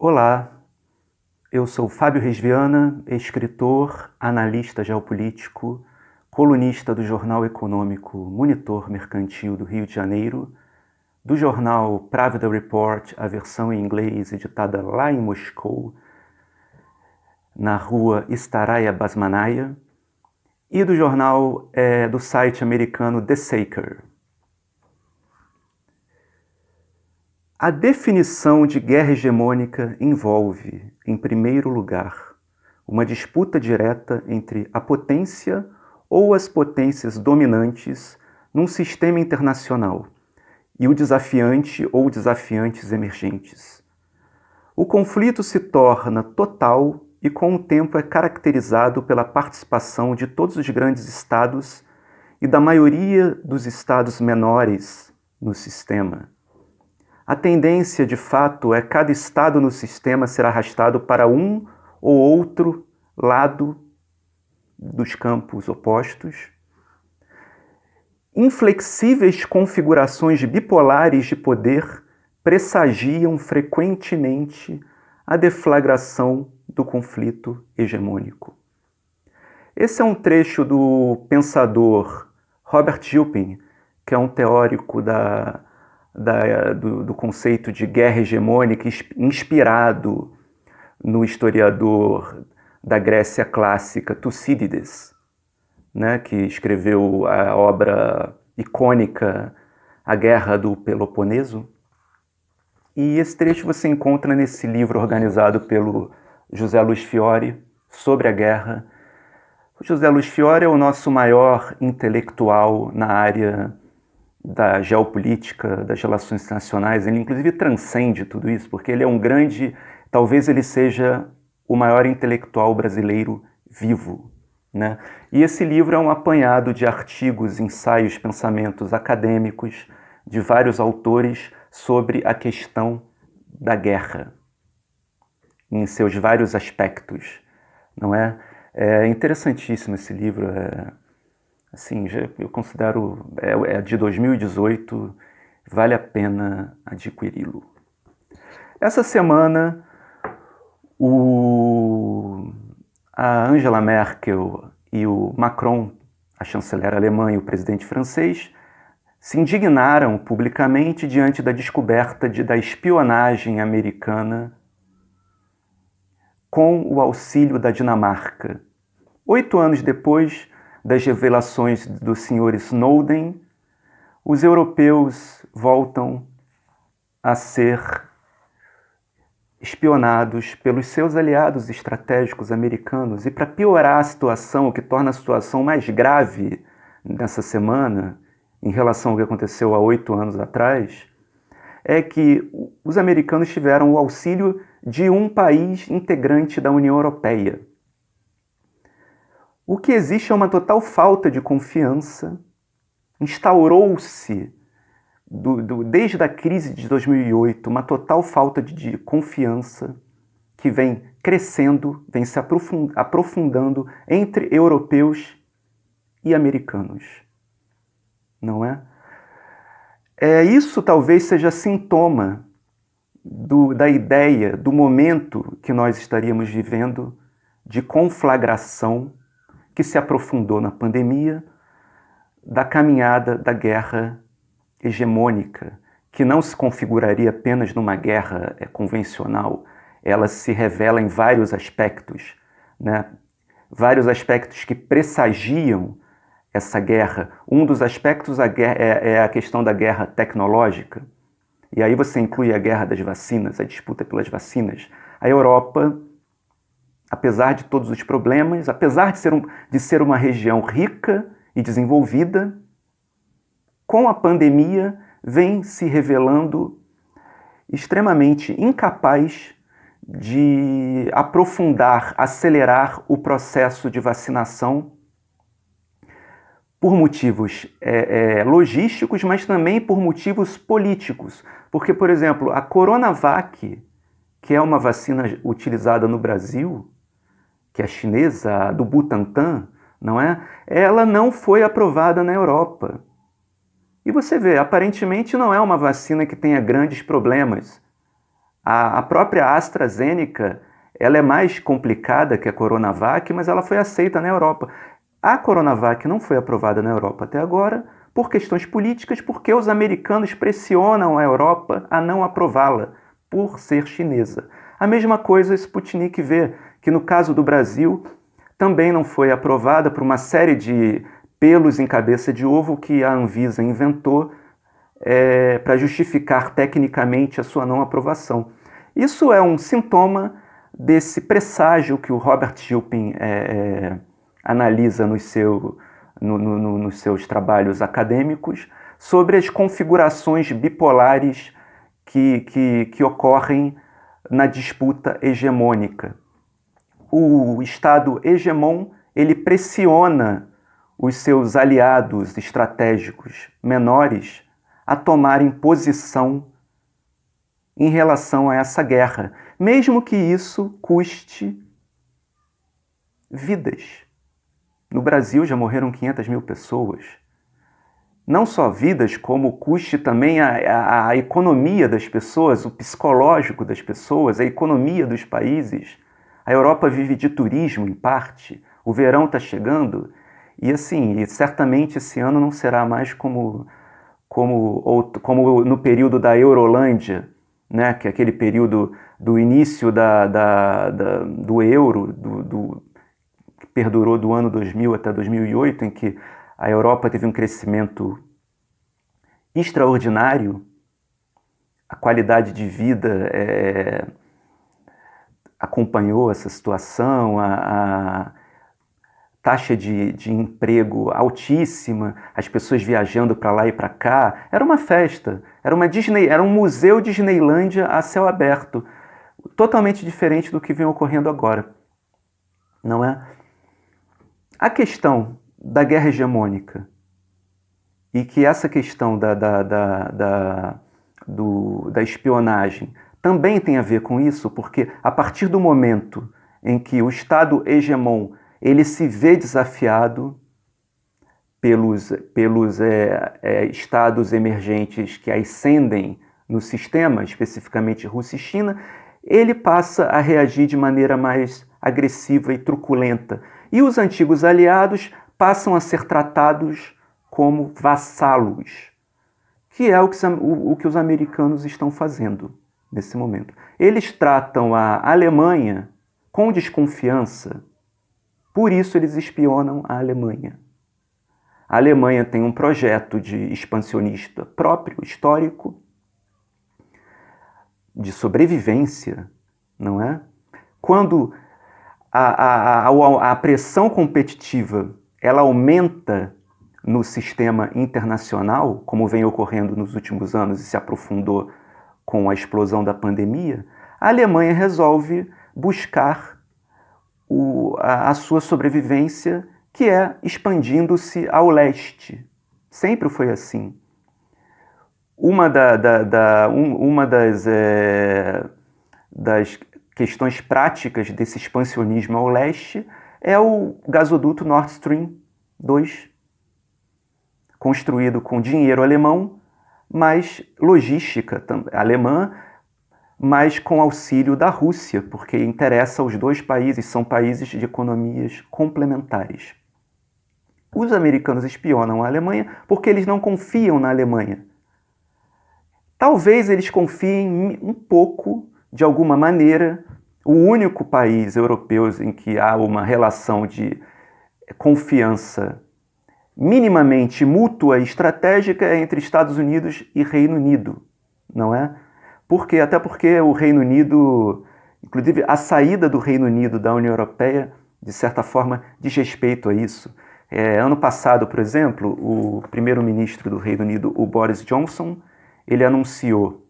Olá, eu sou Fábio Resviana, escritor, analista geopolítico, colunista do jornal econômico Monitor Mercantil do Rio de Janeiro, do jornal Pravda Report, a versão em inglês editada lá em Moscou, na rua Staraya Basmanaya, e do jornal do site americano The Saker. A definição de guerra hegemônica envolve, em primeiro lugar, uma disputa direta entre a potência ou as potências dominantes num sistema internacional e o desafiante ou desafiantes emergentes. O conflito se torna total e com o tempo é caracterizado pela participação de todos os grandes estados e da maioria dos estados menores no sistema. A tendência, de fato, é cada estado no sistema ser arrastado para um ou outro lado dos campos opostos. Inflexíveis configurações bipolares de poder pressagiam frequentemente a deflagração do conflito hegemônico. Esse é um trecho do pensador Robert Gilpin, que é um teórico do conceito de guerra hegemônica inspirado no historiador da Grécia clássica Tucídides, né, que escreveu a obra icônica A Guerra do Peloponeso. E esse trecho você encontra nesse livro organizado pelo José Luiz Fiore sobre a guerra. O José Luiz Fiore é o nosso maior intelectual na área da geopolítica, das relações internacionais. Ele inclusive transcende tudo isso, porque ele é um grande, talvez ele seja o maior intelectual brasileiro vivo, né? E esse livro é um apanhado de artigos, ensaios, pensamentos acadêmicos de vários autores sobre a questão da guerra, em seus vários aspectos, não é? É interessantíssimo esse livro, assim, eu considero, é de 2018, vale a pena adquiri-lo. Essa semana, a Angela Merkel e o Macron, a chanceler alemã e o presidente francês, se indignaram publicamente diante da descoberta da espionagem americana com o auxílio da Dinamarca. 8 anos depois das revelações do Sr. Snowden, os europeus voltam a ser espionados pelos seus aliados estratégicos americanos. E para piorar a situação, o que torna a situação mais grave nessa semana, em relação ao que aconteceu há 8 anos atrás, é que os americanos tiveram o auxílio de um país integrante da União Europeia. O que existe é uma total falta de confiança. Instaurou-se, desde a crise de 2008, uma total falta de confiança que vem crescendo, vem se aprofundando entre europeus e americanos. Não é? Isso talvez seja sintoma da ideia, do momento que nós estaríamos vivendo de conflagração que se aprofundou na pandemia, da caminhada da guerra hegemônica, que não se configuraria apenas numa guerra convencional, ela se revela em vários aspectos, né? Vários aspectos que pressagiam essa guerra. Um dos aspectos é a questão da guerra tecnológica, e aí você inclui a guerra das vacinas, a disputa pelas vacinas. A Europa, apesar de todos os problemas, apesar de ser uma região rica e desenvolvida, com a pandemia vem se revelando extremamente incapaz de aprofundar, acelerar o processo de vacinação por motivos logísticos, mas também por motivos políticos. Porque, por exemplo, a Coronavac, que é uma vacina utilizada no Brasil, que é chinesa, do Butantan, não é? Ela não foi aprovada na Europa. E você vê, aparentemente não é uma vacina que tenha grandes problemas. A própria AstraZeneca, ela é mais complicada que a Coronavac, mas ela foi aceita na Europa. A Coronavac não foi aprovada na Europa até agora por questões políticas, porque os americanos pressionam a Europa a não aprová-la, por ser chinesa. A mesma coisa a Sputnik V, que no caso do Brasil também não foi aprovada por uma série de pelos em cabeça de ovo que a Anvisa inventou para justificar tecnicamente a sua não aprovação. Isso é um sintoma desse presságio que o Robert Gilpin analisa nos seus trabalhos acadêmicos sobre as configurações bipolares que ocorrem na disputa hegemônica. O Estado hegemon, ele pressiona os seus aliados estratégicos menores a tomarem posição em relação a essa guerra, mesmo que isso custe vidas. No Brasil já morreram 500 mil pessoas. Não só vidas, como custe também a economia das pessoas, o psicológico das pessoas, a economia dos países. A Europa vive de turismo, em parte. O verão está chegando e, assim, certamente esse ano não será mais como no período da Eurolândia, né? Que é aquele período do início do euro, que perdurou do ano 2000 até 2008, em que a Europa teve um crescimento extraordinário, a qualidade de vida acompanhou essa situação, a taxa de emprego altíssima, as pessoas viajando para lá e para cá. Era uma festa, era um museu Disneylândia a céu aberto, totalmente diferente do que vem ocorrendo agora, não é? A questão da guerra hegemônica e que essa questão da espionagem também tem a ver com isso, porque a partir do momento em que o Estado hegemon ele se vê desafiado pelos estados emergentes que ascendem no sistema, especificamente Rússia e China, ele passa a reagir de maneira mais agressiva e truculenta. E os antigos aliados passam a ser tratados como vassalos, que é o que os americanos estão fazendo nesse momento. Eles tratam a Alemanha com desconfiança, por isso eles espionam a Alemanha. A Alemanha tem um projeto de expansionista próprio, histórico, de sobrevivência, não é? Quando a pressão competitiva ela aumenta no sistema internacional, como vem ocorrendo nos últimos anos e se aprofundou com a explosão da pandemia, a Alemanha resolve buscar a sua sobrevivência, que é expandindo-se ao leste. Sempre foi assim. Uma das questões práticas desse expansionismo ao leste é o gasoduto Nord Stream 2, construído com dinheiro alemão, mas logística alemã, mas com auxílio da Rússia, porque interessa aos dois países, são países de economias complementares. Os americanos espionam a Alemanha porque eles não confiam na Alemanha. Talvez eles confiem um pouco, de alguma maneira. O único país europeu em que há uma relação de confiança minimamente mútua e estratégica é entre Estados Unidos e Reino Unido, não é? Até porque o Reino Unido, inclusive a saída do Reino Unido da União Europeia, de certa forma, diz respeito a isso. Ano passado, por exemplo, o primeiro-ministro do Reino Unido, o Boris Johnson, ele anunciou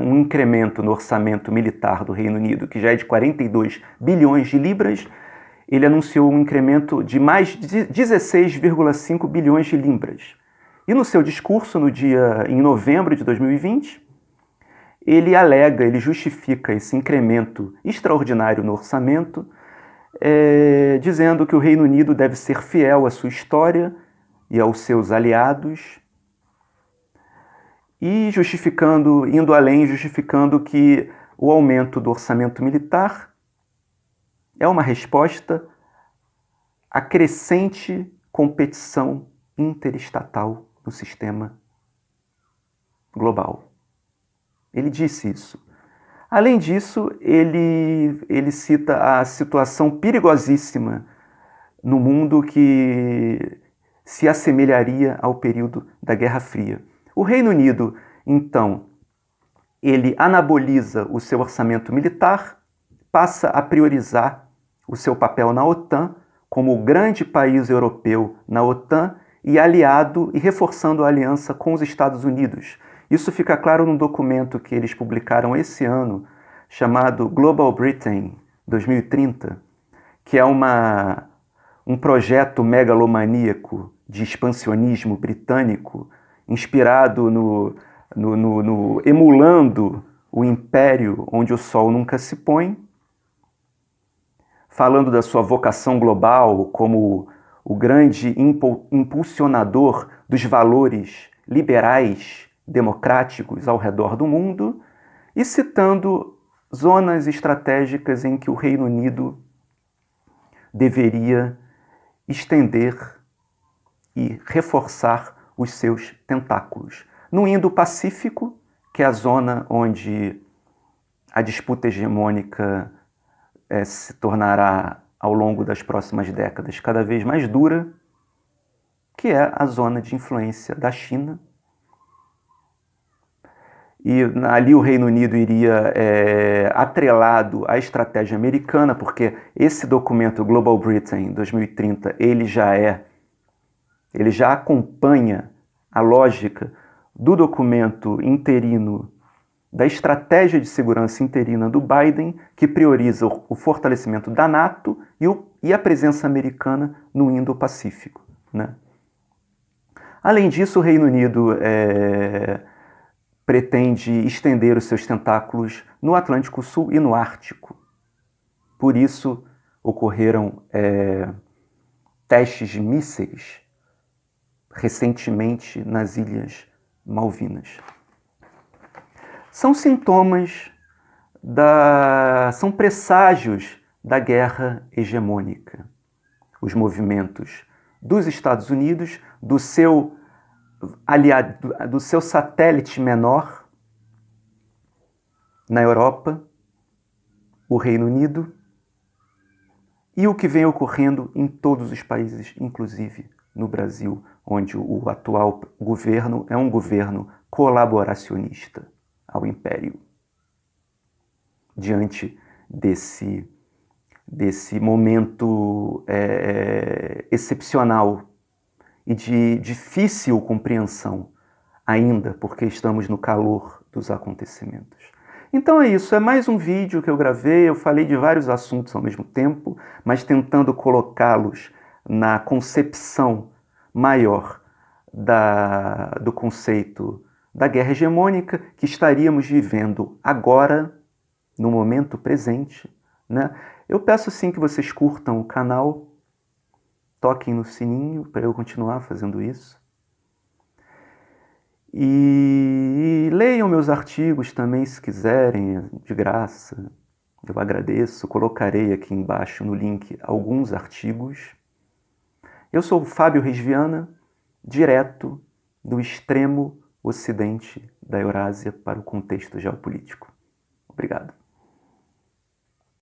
um incremento no orçamento militar do Reino Unido, que já é de 42 bilhões de libras. Ele anunciou um incremento de mais de 16,5 bilhões de libras. E no seu discurso, em novembro de 2020, ele justifica esse incremento extraordinário no orçamento, dizendo que o Reino Unido deve ser fiel à sua história e aos seus aliados, e indo além, justificando que o aumento do orçamento militar é uma resposta à crescente competição interestatal no sistema global. Ele disse isso. Além disso, ele cita a situação perigosíssima no mundo que se assemelharia ao período da Guerra Fria. O Reino Unido, então, ele anaboliza o seu orçamento militar, passa a priorizar o seu papel na OTAN como o grande país europeu na OTAN e aliado e reforçando a aliança com os Estados Unidos. Isso fica claro num documento que eles publicaram esse ano, chamado Global Britain 2030, que é um projeto megalomaníaco de expansionismo britânico, inspirado emulando o império onde o sol nunca se põe, falando da sua vocação global como o grande impulsionador dos valores liberais democráticos ao redor do mundo, e citando zonas estratégicas em que o Reino Unido deveria estender e reforçar os seus tentáculos. No Indo-Pacífico, que é a zona onde a disputa hegemônica se tornará, ao longo das próximas décadas, cada vez mais dura, que é a zona de influência da China. E ali o Reino Unido iria atrelado à estratégia americana, porque esse documento Global Britain 2030, ele já acompanha a lógica do documento interino, da estratégia de segurança interina do Biden, que prioriza o fortalecimento da NATO e a presença americana no Indo-Pacífico, né? Além disso, o Reino Unido pretende estender os seus tentáculos no Atlântico Sul e no Ártico. Por isso, ocorreram testes de mísseis recentemente nas Ilhas Malvinas. São sintomas, são presságios da guerra hegemônica. Os movimentos dos Estados Unidos, do seu satélite menor na Europa, o Reino Unido, e o que vem ocorrendo em todos os países, inclusive no Brasil, onde o atual governo é um governo colaboracionista ao Império. Diante desse momento excepcional e de difícil compreensão ainda, porque estamos no calor dos acontecimentos. Então é isso, é mais um vídeo que eu gravei, eu falei de vários assuntos ao mesmo tempo, mas tentando colocá-los na concepção maior do conceito da guerra hegemônica que estaríamos vivendo agora, no momento presente, né? Eu peço sim que vocês curtam o canal, toquem no sininho para eu continuar fazendo isso. E leiam meus artigos também, se quiserem, de graça. Eu agradeço. Colocarei aqui embaixo no link alguns artigos. Eu sou o Fábio Reis Viana, direto do extremo ocidente da Eurásia para o contexto geopolítico. Obrigado.